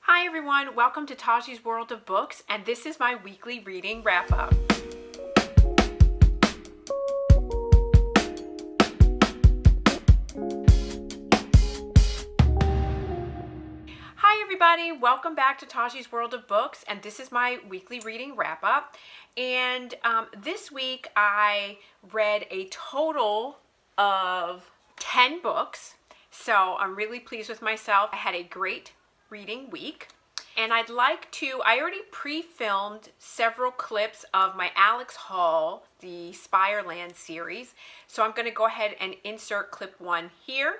Hi everyone, welcome to Taji's World of Books, and this is my weekly reading wrap-up. Hi everybody, welcome back to Taji's World of Books, and this is my weekly reading wrap-up. And this week I read a total of 10 books, so I'm really pleased with myself. I had a great reading week. And I already pre-filmed several clips of my Alex haul, the Spireland series. So I'm going to go ahead and insert clip 1 here.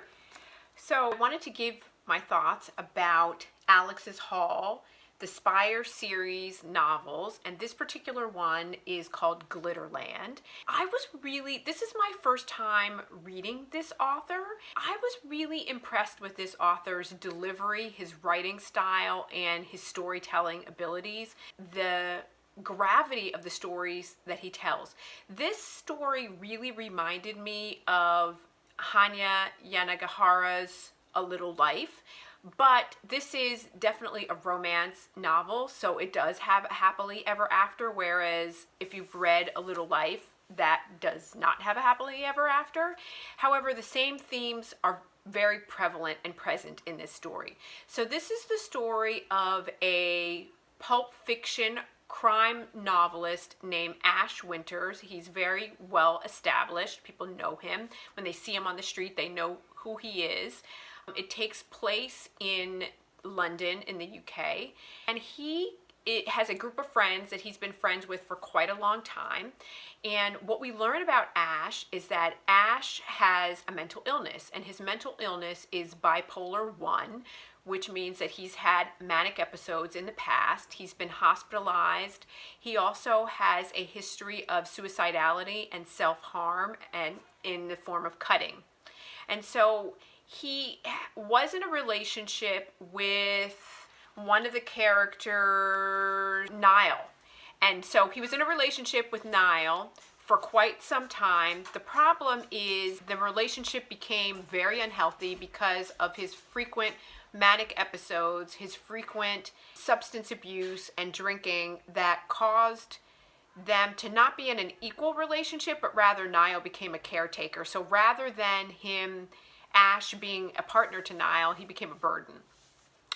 So I wanted to give my thoughts about Alex's haul, the Spire series novels, and this particular one is called Glitterland. This is my first time reading this author. I was really impressed with this author's delivery, his writing style, and his storytelling abilities. The gravity of the stories that he tells. This story really reminded me of Hanya Yanagihara's A Little Life. But this is definitely a romance novel, so it does have a happily ever after, whereas if you've read A Little Life, that does not have a happily ever after. However, the same themes are very prevalent and present in this story. So this is the story of a pulp fiction crime novelist named Ash Winters. He's very well established. People know him. When they see him on the street, they know who he is. It takes place in London in the UK, and it has a group of friends that he's been friends with for quite a long time. And what we learn about Ash is that Ash has a mental illness, and his mental illness is bipolar 1, which means that he's had manic episodes in the past. He's been hospitalized. He also has a history of suicidality and self-harm, and in the form of cutting. And so he was in a relationship with one of the characters, Niall. And so he was in a relationship with Niall for quite some time. The problem is the relationship became very unhealthy because of his frequent manic episodes, his frequent substance abuse and drinking that caused them to not be in an equal relationship, but rather Niall became a caretaker. So rather than Ash being a partner to Niall, he became a burden.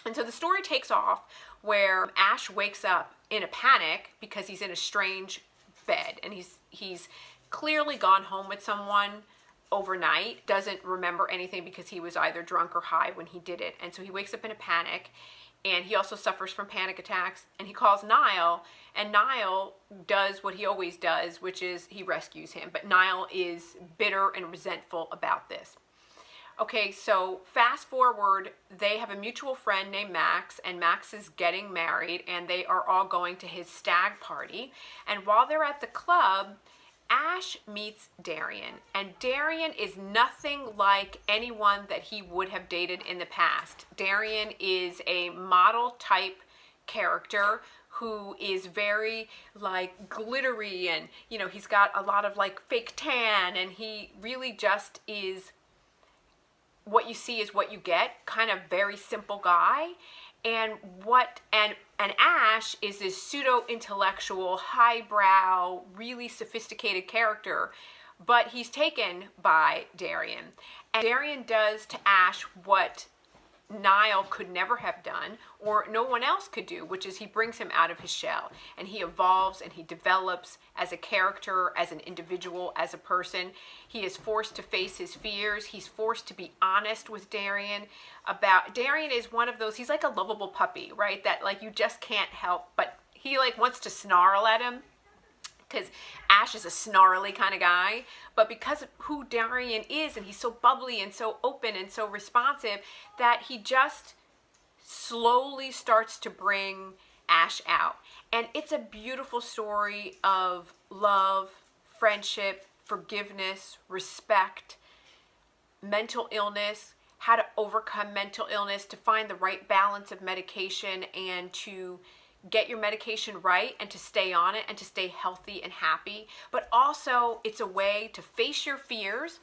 And so the story takes off where Ash wakes up in a panic because he's in a strange bed, and he's clearly gone home with someone overnight, doesn't remember anything because he was either drunk or high when he did it. And so he wakes up in a panic, and he also suffers from panic attacks, and he calls Niall, and Niall does what he always does, which is he rescues him. But Niall is bitter and resentful about this. Okay, so fast forward, they have a mutual friend named Max, and Max is getting married, and they are all going to his stag party. And while they're at the club, Ash meets Darian, and Darian is nothing like anyone that he would have dated in the past. Darian is a model type character who is very like glittery, and he's got a lot of like fake tan, and he really just is what you see is what you get, kind of very simple guy. And Ash is this pseudo-intellectual, highbrow, really sophisticated character, but he's taken by Darian. And Darian does to Ash what Niall could never have done, or no one else could do, which is he brings him out of his shell, and he evolves and he develops as a character, as an individual, as a person. He is forced to face his fears. He's forced to be honest with Darian. Darian is one of those, he's like a lovable puppy, right? That like you just can't help, but he like wants to snarl at him, because Ash is a snarly kind of guy, but because of who Darian is, and he's so bubbly and so open and so responsive, that he just slowly starts to bring Ash out. And it's a beautiful story of love, friendship, forgiveness, respect, mental illness, how to overcome mental illness, to find the right balance of medication, and to get your medication right, and to stay on it, and to stay healthy and happy. But also it's a way to face your fears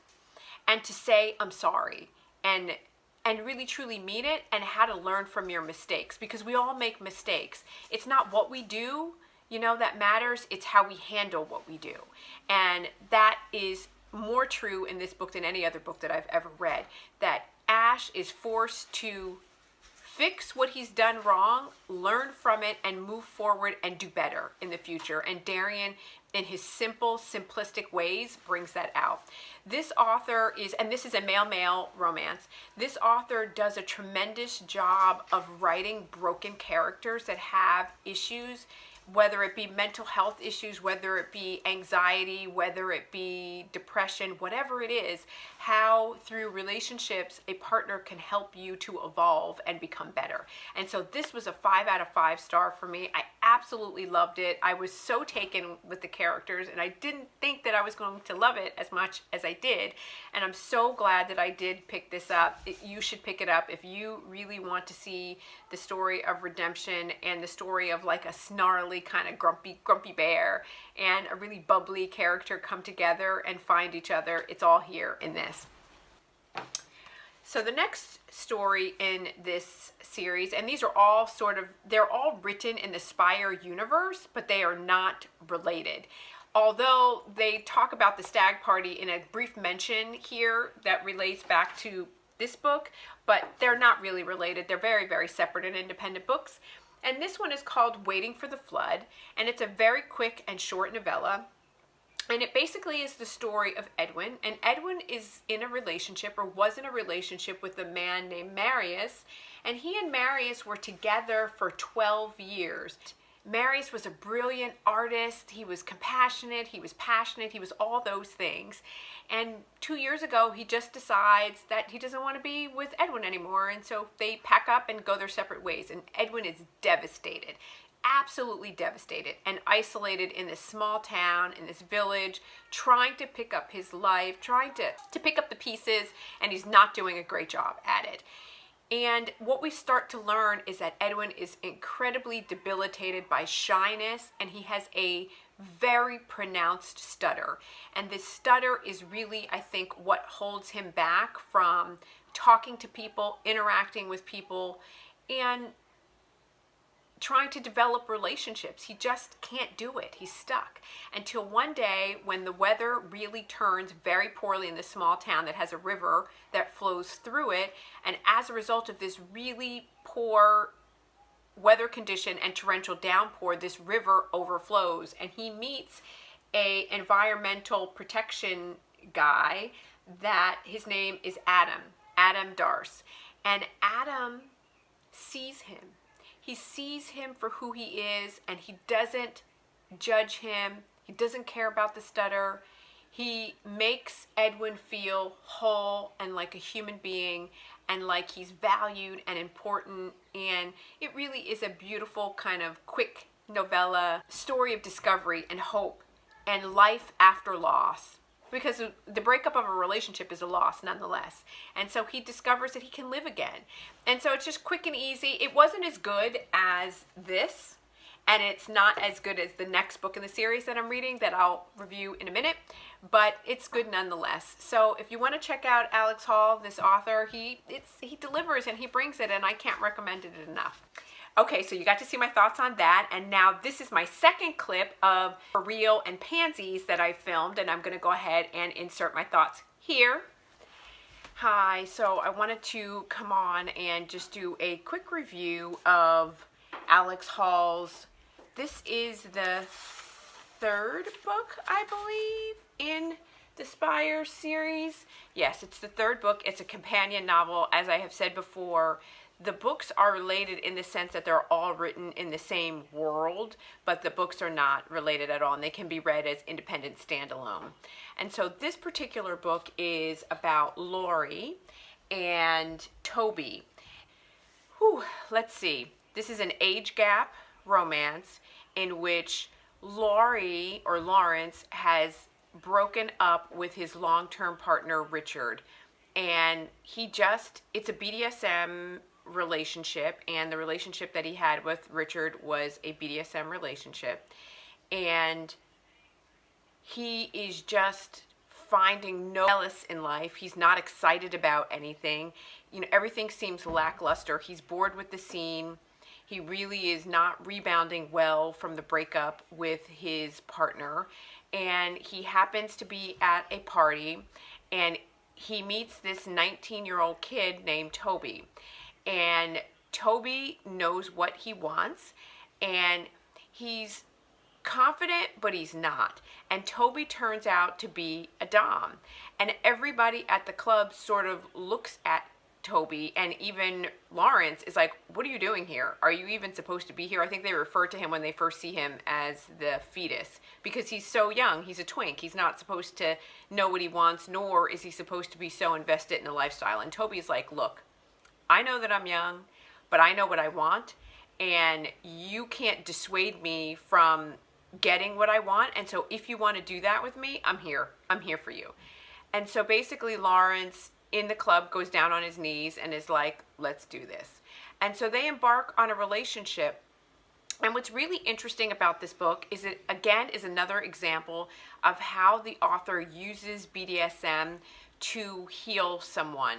and to say, I'm sorry. And and really truly mean it, and how to learn from your mistakes, because we all make mistakes. It's not what we do, that matters. It's how we handle what we do. And that is more true in this book than any other book that I've ever read, that Ash is forced to fix what he's done wrong, learn from it, and move forward and do better in the future. And Darian, in his simple, simplistic ways, brings that out. This author and this is a male-male romance, this author does a tremendous job of writing broken characters that have issues, whether it be mental health issues, whether it be anxiety, whether it be depression, whatever it is, how through relationships a partner can help you to evolve and become better. And so this was a 5 out of 5 star for me. I absolutely loved it. I was so taken with the characters, and I didn't think that I was going to love it as much as I did. And I'm so glad that I did pick this up. You should pick it up if you really want to see the story of redemption and the story of like a snarly kind of grumpy bear and a really bubbly character come together and find each other. It's all here in this. So the next story in this series, and these are all they're all written in the Spire universe, but they are not related. Although they talk about the stag party in a brief mention here that relates back to this book, but they're not really related. They're very, very separate and independent books. And this one is called Waiting for the Flood, and it's a very quick and short novella. And it basically is the story of Edwin. And Edwin is in a relationship, or was in a relationship, with a man named Marius. And he and Marius were together for 12 years. Marius was a brilliant artist. He was compassionate. He was passionate. He was all those things. And 2 years ago, he just decides that he doesn't want to be with Edwin anymore. And so they pack up and go their separate ways. And Edwin is devastated, absolutely devastated, and isolated in this small town, in this village, trying to pick up his life, trying to pick up the pieces, and he's not doing a great job at it. And what we start to learn is that Edwin is incredibly debilitated by shyness, and he has a very pronounced stutter. And this stutter is really, I think, what holds him back from talking to people, interacting with people, and trying to develop relationships. He just can't do it. He's stuck. Until one day when the weather really turns very poorly in this small town that has a river that flows through it, and as a result of this really poor weather condition and torrential downpour, this river overflows, and he meets a environmental protection guy that his name is Adam Darce. And Adam sees him. He sees him for who he is, and he doesn't judge him. He doesn't care about the stutter. He makes Edwin feel whole and like a human being, and like he's valued and important. And it really is a beautiful kind of quick novella story of discovery and hope and life after loss. Because the breakup of a relationship is a loss nonetheless. And so he discovers that he can live again. And so it's just quick and easy. It wasn't as good as this, and it's not as good as the next book in the series that I'm reading that I'll review in a minute, but it's good nonetheless. So if you want to check out Alex Hall, this author, he delivers and he brings it, and I can't recommend it enough. Okay, so you got to see my thoughts on that, and now this is my second clip of For Real and Pansies that I filmed, and I'm going to go ahead and insert my thoughts here. Hi, so I wanted to come on and just do a quick review of Alex Hall's, this is the third book, I believe, in the Spire series. Yes, it's the third book. It's a companion novel. As I have said before, the books are related in the sense that they're all written in the same world, but the books are not related at all, and they can be read as independent standalone. And so this particular book is about Laurie and Toby. Let's see. This is an age gap romance in which Laurie, or Lawrence, has broken up with his long-term partner, Richard. And it's a BDSM relationship, and the relationship that he had with Richard was a BDSM relationship, and he is just finding no solace in life. He's not excited about anything. You know, everything seems lackluster. He's bored with the scene. He really is not rebounding well from the breakup with his partner. And he happens to be at a party, and he meets this 19-year-old kid named Toby. And Toby knows what he wants, and he's confident, but he's not. And Toby turns out to be a dom. And everybody at the club sort of looks at Toby, and even Lawrence is like, what are you doing here? Are you even supposed to be here? I think they refer to him when they first see him as the fetus, because he's so young. He's a twink. He's not supposed to know what he wants, nor is he supposed to be so invested in the lifestyle. And Toby's like, look, I know that I'm young, but I know what I want, and you can't dissuade me from getting what I want. And so if you want to do that with me, I'm here. I'm here for you. And so basically Lawrence in the club goes down on his knees and is like, let's do this. And so they embark on a relationship. And what's really interesting about this book is it, again, is another example of how the author uses BDSM to heal someone.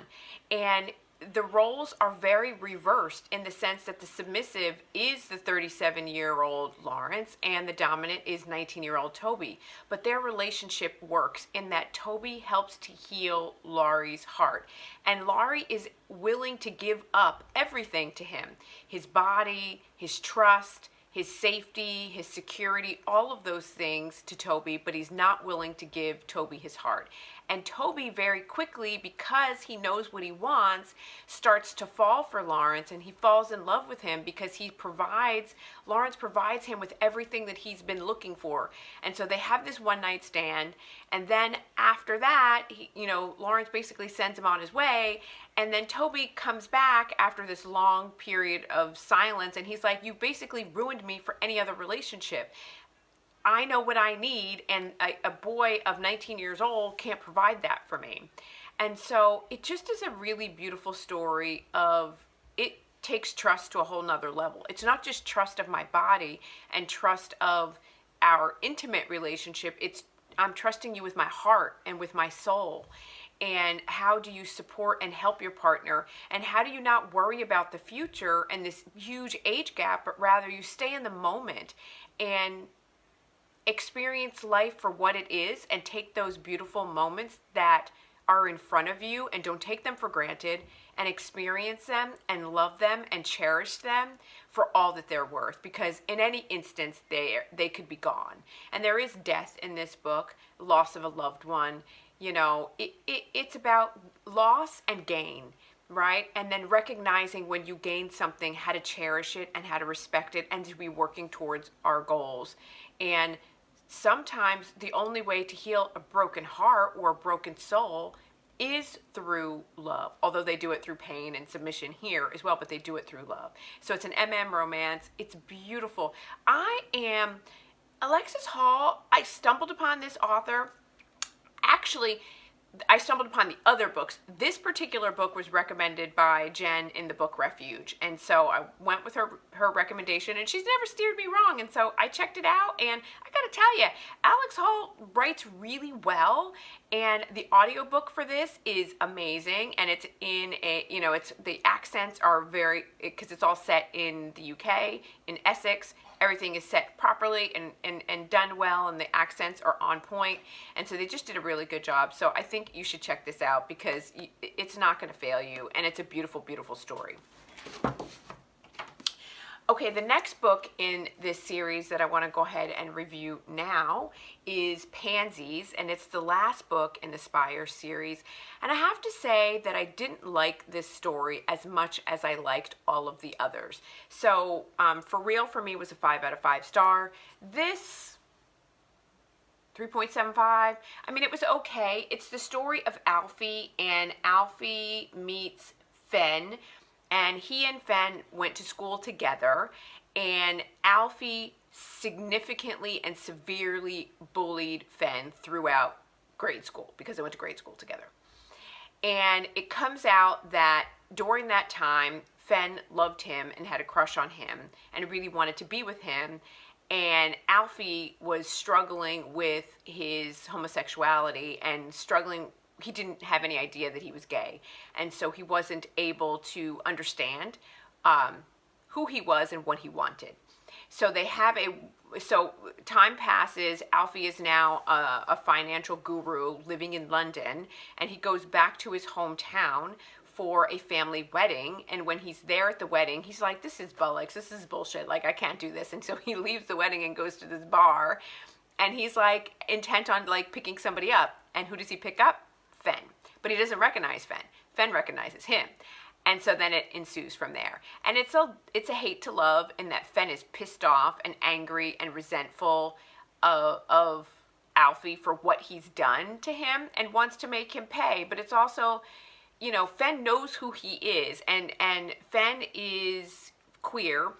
And the roles are very reversed in the sense that the submissive is the 37-year-old Lawrence and the dominant is 19-year-old Toby. But their relationship works in that Toby helps to heal Laurie's heart. And Laurie is willing to give up everything to him. His body, his trust, his safety, his security, all of those things to Toby, but he's not willing to give Toby his heart. And Toby very quickly, because he knows what he wants, starts to fall for Lawrence, and he falls in love with him because Lawrence provides him with everything that he's been looking for. And so they have this one night stand, and then after that, Lawrence basically sends him on his way, and then Toby comes back after this long period of silence, and he's like, you basically ruined me for any other relationship. I know what I need, and a boy of 19 years old can't provide that for me. And so it just is a really beautiful story of, it takes trust to a whole nother level. It's not just trust of my body and trust of our intimate relationship. It's, I'm trusting you with my heart and with my soul. And how do you support and help your partner? And how do you not worry about the future and this huge age gap, but rather you stay in the moment and experience life for what it is and take those beautiful moments that are in front of you and don't take them for granted, and experience them and love them and cherish them for all that they're worth, because in any instance they could be gone. And there is death in this book, loss of a loved one. It's about loss and gain, right? And then recognizing when you gain something, how to cherish it and how to respect it and to be working towards our goals. And sometimes the only way to heal a broken heart or a broken soul is through love, although they do it through pain and submission here as well, but they do it through love. So it's an romance. It's beautiful. Alexis Hall, I stumbled upon this author. Actually, I stumbled upon the other books. This particular book was recommended by Jen in the Book Refuge. And so I went with her recommendation, and she's never steered me wrong. And so I checked it out, and I gotta tell you, Alex Hall writes really well. And the audiobook for this is amazing. And it's in the accents are very, because it's all set in the UK, in Essex. Everything is set properly and done well, and the accents are on point. And so they just did a really good job. So I think you should check this out because it's not going to fail you, and it's a beautiful, beautiful story. Okay, the next book in this series that I want to go ahead and review now is Pansies, and it's the last book in the Spire series. And I have to say that I didn't like this story as much as I liked all of the others. So For Real for me was a 5 out of 5 star. This 3.75. I mean, it was okay. It's the story of Alfie, and Alfie meets Fen. And he and Fen went to school together, and Alfie significantly and severely bullied Fen throughout grade school because they went to grade school together. And it comes out that during that time, Fen loved him and had a crush on him and really wanted to be with him. and Alfie was struggling with his homosexuality and struggling. He didn't have any idea that he was gay, and so he wasn't able to understand who he was and what he wanted. So so time passes. Alfie is now a financial guru living in London, and he goes back to his hometown for a family wedding. And when he's there at the wedding, he's like, this is bollocks, this is bullshit, like I can't do this. And so he leaves the wedding and goes to this bar, and he's like intent on like picking somebody up. And who does he pick up? Fen. But he doesn't recognize Fen. Fen recognizes him. And so then it ensues from there. And it's a hate to love in that Fen is pissed off and angry and resentful of Alfie for what he's done to him and wants to make him pay. But it's also, you know, Fen knows who he is, and Fen is queer,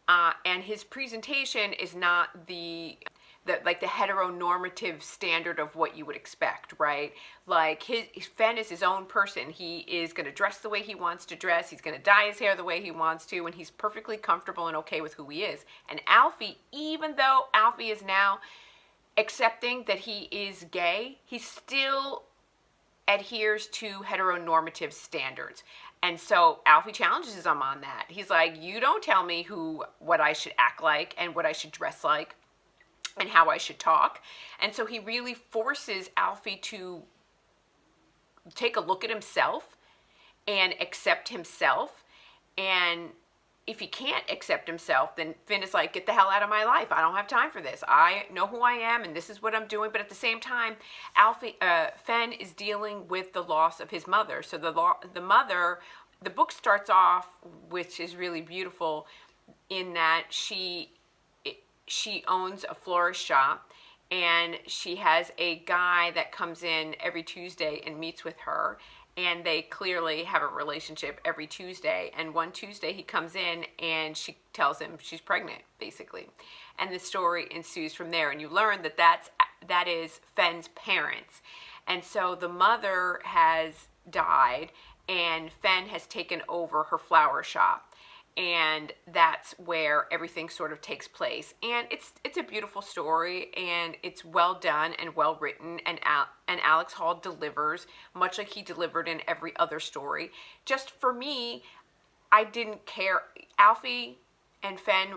and his presentation is not the heteronormative standard of what you would expect, right? Like Fen is his own person. He is going to dress the way he wants to dress. He's going to dye his hair the way he wants to, and he's perfectly comfortable and okay with who he is. And Alfie, even though Alfie is now accepting that he is gay, he still adheres to heteronormative standards. And so Alfie challenges him on that. He's like, you don't tell me what I should act like and what I should dress like and how I should talk. And so he really forces Alfie to take a look at himself and accept himself. And if he can't accept himself, then Finn is like, get the hell out of my life. I don't have time for this. I know who I am, and this is what I'm doing. But at the same time, Fen is dealing with the loss of his mother. So the mother, the book starts off, which is really beautiful, in that she owns a florist shop, and she has a guy that comes in every Tuesday and meets with her, and they clearly have a relationship every Tuesday. And one Tuesday he comes in and she tells him she's pregnant, basically, and the story ensues from there. And you learn that that is Fen's parents, and so the mother has died and Fen has taken over her flower shop. And that's where everything sort of takes place. And it's a beautiful story, and it's well done and well written, and Alex Hall delivers, much like he delivered in every other story. Just for me, I didn't care. Alfie and Fen,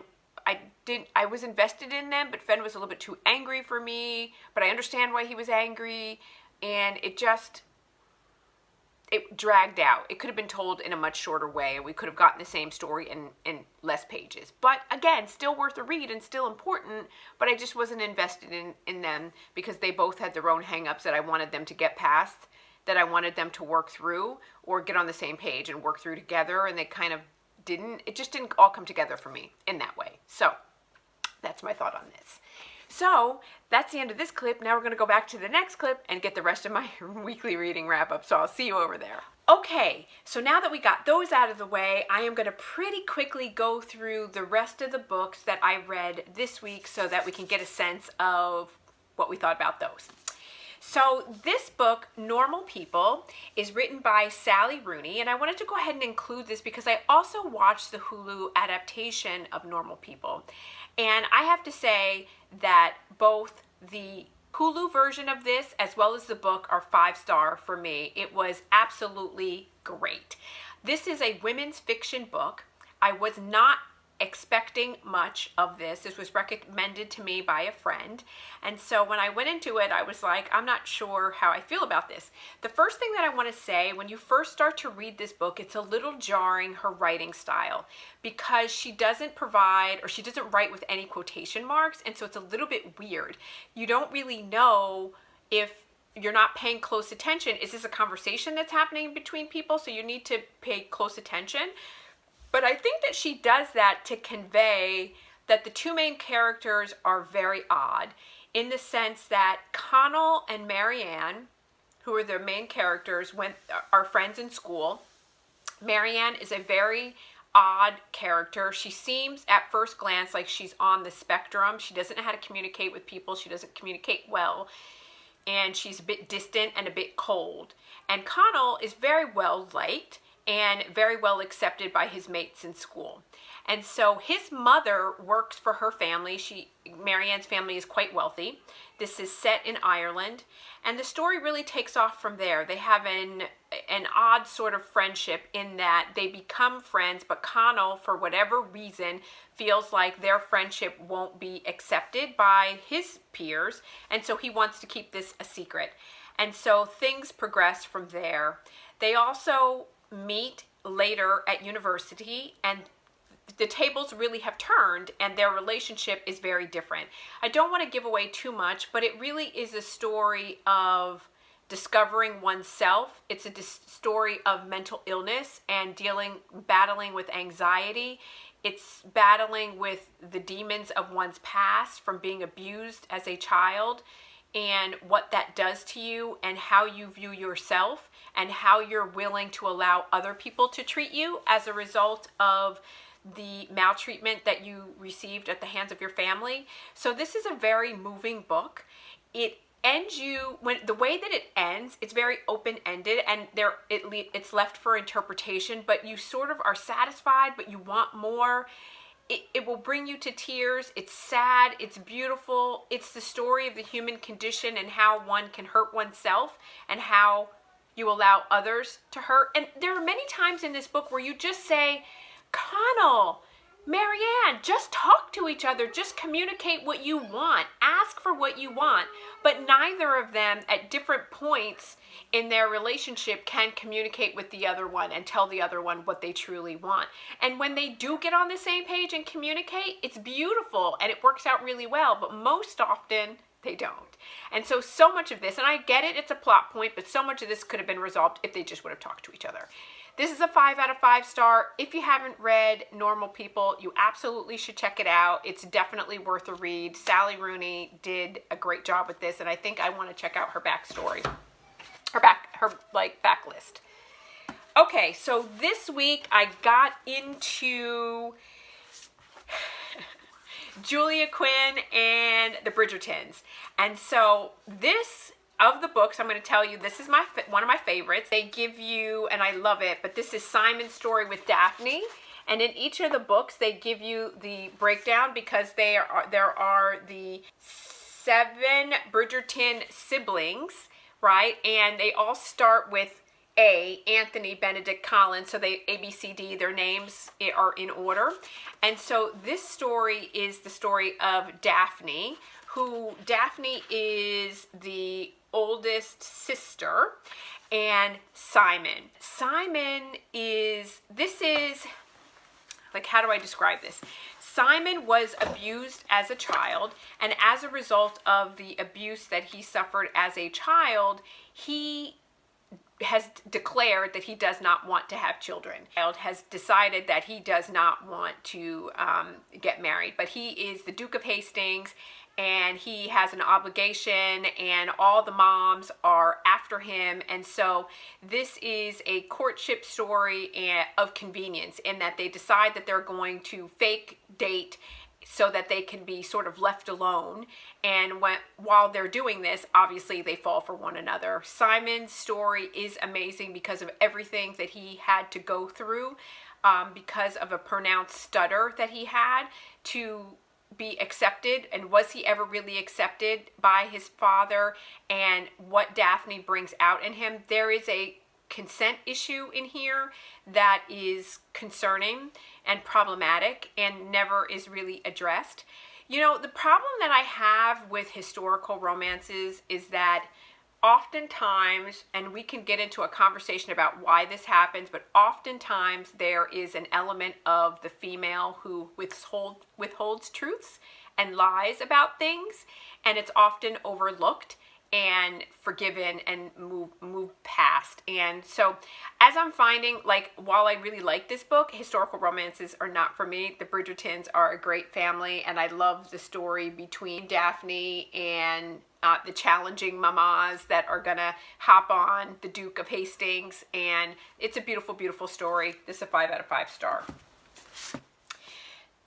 I was invested in them, but Fen was a little bit too angry for me, but I understand why he was angry, and it dragged out. It could have been told in a much shorter way, and we could have gotten the same story in less pages. But again, still worth a read and still important, but I just wasn't invested in them because they both had their own hang-ups that I wanted them to get past, that I wanted them to work through or get on the same page and work through together, and they kind of didn't. It just didn't all come together for me in that way. So that's my thought on this. So that's the end of this clip. Now we're going to go back to the next clip and get the rest of my weekly reading wrap up. So I'll see you over there. Okay, so now that we got those out of the way, I am going to pretty quickly go through the rest of the books that I read this week so that we can get a sense of what we thought about those. So this book, Normal People, is written by Sally Rooney, and I wanted to go ahead and include this because I also watched the Hulu adaptation of Normal People. And I have to say that both the Hulu version of this as well as the book are 5-star for me. It was absolutely great. This is a women's fiction book. I was not expecting much of this. This was recommended to me by a friend. And so when I went into it, I was like, I'm not sure how I feel about this. The first thing that I want to say, when you first start to read this book, it's a little jarring, her writing style, because she doesn't provide, or she doesn't write with any quotation marks. And so it's a little bit weird. You don't really know if you're not paying close attention. Is this a conversation that's happening between people? So you need to pay close attention. But I think that she does that to convey that the two main characters are very odd, in the sense that Connell and Marianne, who are their main characters, are friends in school. Marianne is a very odd character. She seems at first glance like she's on the spectrum. She doesn't know how to communicate with people. She doesn't communicate well. And she's a bit distant and a bit cold. And Connell is very well liked and very well accepted by his mates in school. And so his mother works for her family. Marianne's family is quite wealthy. This is set in Ireland, and the story really takes off from there. They have an odd sort of friendship in that they become friends, but Connell, for whatever reason, feels like their friendship won't be accepted by his peers, and so he wants to keep this a secret. And so things progress from there. They also meet later at university, and the tables really have turned and their relationship is very different. I don't want to give away too much, but it really is a story of discovering oneself. It's a story of mental illness and battling with anxiety. It's battling with the demons of one's past from being abused as a child, and what that does to you and how you view yourself and how you're willing to allow other people to treat you as a result of the maltreatment that you received at the hands of your family. So this is a very moving book. It ends the way that it ends, it's very open-ended, and it's left for interpretation, but you sort of are satisfied, but you want more. It will bring you to tears. It's sad. It's beautiful. It's the story of the human condition and how one can hurt oneself and how you allow others to hurt. And there are many times in this book where you just say, Connell, Marianne, just talk to each other. Just communicate what you want. Ask for what you want. But neither of them at different points in their relationship can communicate with the other one and tell the other one what they truly want. And when they do get on the same page and communicate, it's beautiful and it works out really well. But most often, they don't. And so much of this, and I get it, it's a plot point, but so much of this could have been resolved if they just would have talked to each other. This is a 5 out of 5 star. If you haven't read Normal People, you absolutely should check it out. It's definitely worth a read. Sally Rooney did a great job with this, and I think I want to check out her backstory, her backlist. Okay, so this week I got into Julia Quinn and the Bridgertons. And so of the books, I'm going to tell you, this is one of my favorites. They give you, and I love it, but this is Simon's story with Daphne. And in each of the books, they give you the breakdown because there are the 7 Bridgerton siblings, right? And they all start with Anthony, Benedict, Colin, so they ABCD, their names are in order. And so this story is the story of Daphne, Daphne is the oldest sister, and Simon. How do I describe this? Simon was abused as a child, and as a result of the abuse that he suffered as a child, he has declared that he does not want to have children. Has decided that he does not want to get married, but he is the Duke of Hastings, and he has an obligation, and all the moms are after him. And so this is a courtship story of convenience, in that they decide that they're going to fake date so that they can be sort of left alone. And while they're doing this, obviously they fall for one another. Simon's story is amazing because of everything that he had to go through, because of a pronounced stutter that he had to be accepted. And was he ever really accepted by his father? And what Daphne brings out in him. There is a consent issue in here that is concerning and problematic and never is really addressed. You know, the problem that I have with historical romances is that oftentimes, and we can get into a conversation about why this happens, but oftentimes there is an element of the female who withholds truths and lies about things, and it's often overlooked and forgiven and move past. And so as I'm finding, while I really like this book, historical romances are not for me. The Bridgertons are a great family, and I love the story between Daphne and the challenging mamas that are gonna hop on the Duke of Hastings, and it's a beautiful, beautiful story. This is a 5 out of 5 star.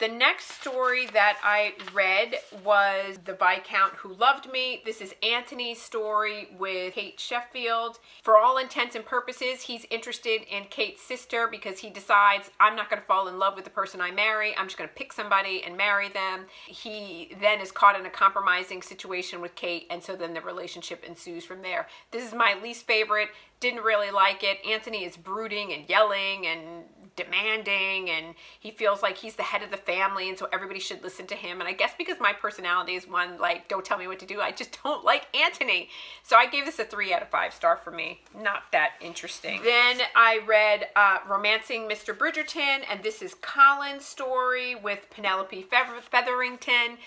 The next story that I read was The Viscount Who Loved Me. This is Anthony's story with Kate Sheffield. For all intents and purposes, he's interested in Kate's sister because he decides, I'm not going to fall in love with the person I marry. I'm just going to pick somebody and marry them. He then is caught in a compromising situation with Kate, and so then the relationship ensues from there. This is my least favorite. Didn't really like it. Anthony is brooding and yelling and demanding, and he feels like he's the head of the family, and so everybody should listen to him. And I guess because my personality is one, like, don't tell me what to do, I just don't like Anthony. So I gave this a 3 out of 5 star for me. Not that interesting. Then I read Romancing Mr. Bridgerton, and this is Colin's story with Penelope Featherington.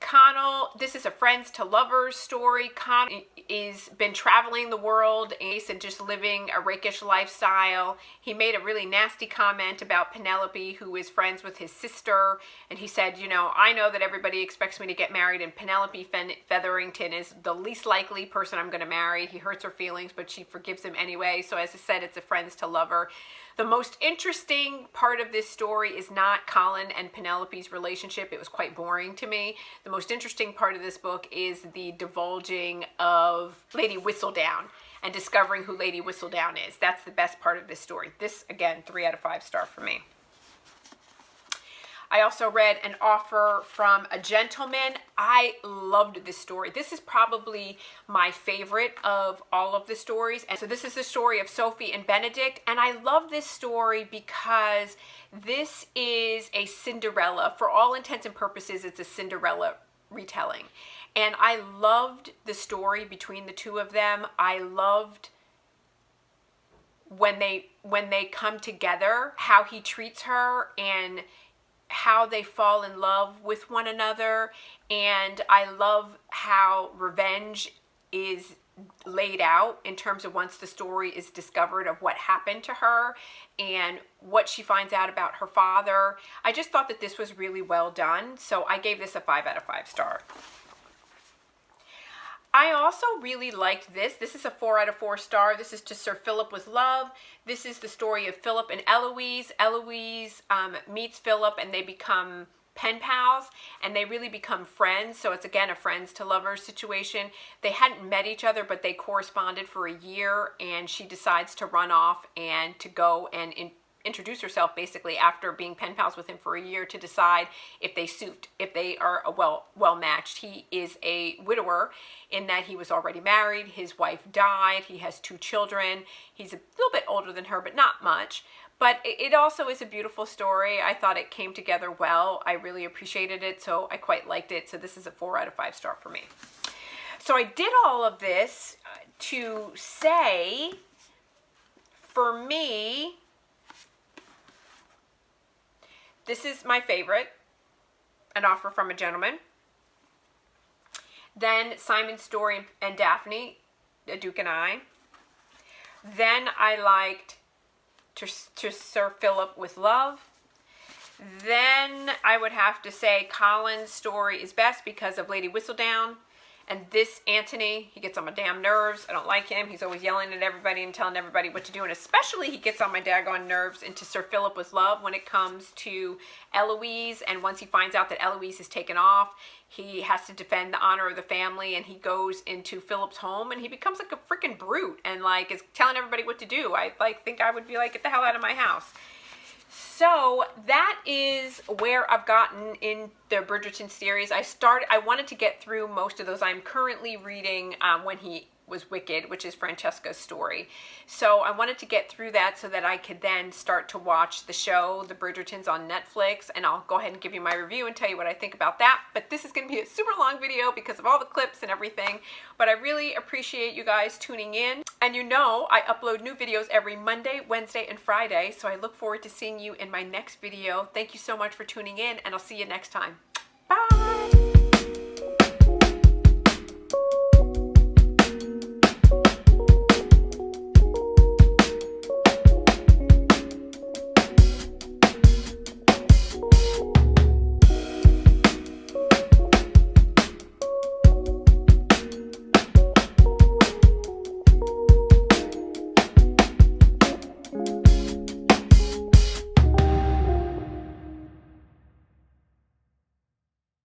Connell, this is a friends to lovers story. Connell is been traveling the world and just living a rakish lifestyle. He made a really nasty comment about Penelope, who is friends with his sister, and he said, you know, I know that everybody expects me to get married, and Penelope Featherington is the least likely person I'm going to marry. He hurts her feelings, but she forgives him anyway. So as I said, it's a friends to lover. The most interesting part of this story is not Colin and Penelope's relationship. It was quite boring to me. The most interesting part of this book is the divulging of Lady Whistledown and discovering who Lady Whistledown is. That's the best part of this story. This, again, 3 out of 5 star for me. I also read An Offer from a Gentleman. I loved this story. This is probably my favorite of all of the stories. And so this is the story of Sophie and Benedict. And I love this story because this is a Cinderella. For all intents and purposes, it's a Cinderella retelling. And I loved the story between the two of them. I loved when they come together, how he treats her and how they fall in love with one another. And I love how revenge is laid out in terms of once the story is discovered of what happened to her and what she finds out about her father. I just thought that this was really well done, so I gave this a 5 out of 5 star. I also really liked this. This is a 4 out of 4 star. This is To Sir Philip with Love. This is the story of Philip and Eloise. Eloise meets Philip and they become pen pals and they really become friends. So it's, again, a friends to lovers situation. They hadn't met each other, but they corresponded for a year, and she decides to run off and to go and introduce herself basically after being pen pals with him for a year to decide if they suit, if they are well matched. He is a widower in that he was already married. His wife died. He has 2 children. He's a little bit older than her, but not much. But it also is a beautiful story. I thought it came together well. I really appreciated it, so I quite liked it. So this is a 4 out of 5 star for me. So I did all of this to say, for me, this is my favorite, An Offer from a Gentleman. Then Simon's Story and Daphne, The Duke and I. Then I liked To Sir Philip with Love. Then I would have to say Colin's story is best because of Lady Whistledown. And this Anthony, he gets on my damn nerves. I don't like him. He's always yelling at everybody and telling everybody what to do. And especially he gets on my daggone nerves into Sir Philip with Love when it comes to Eloise. And once he finds out that Eloise is taken off, he has to defend the honor of the family. And he goes into Philip's home and he becomes like a freaking brute and like is telling everybody what to do. I think I would be like, get the hell out of my house. So that is where I've gotten in the Bridgerton series. I wanted to get through most of those. I'm currently reading When He Was Wicked, which is Francesca's story. So I wanted to get through that so that I could then start to watch the show, The Bridgertons, on Netflix, and I'll go ahead and give you my review and tell you what I think about that. But this is going to be a super long video because of all the clips and everything. But I really appreciate you guys tuning in. And you know I upload new videos every Monday, Wednesday, and Friday, so I look forward to seeing you in my next video. Thank you so much for tuning in, and I'll see you next time. Bye!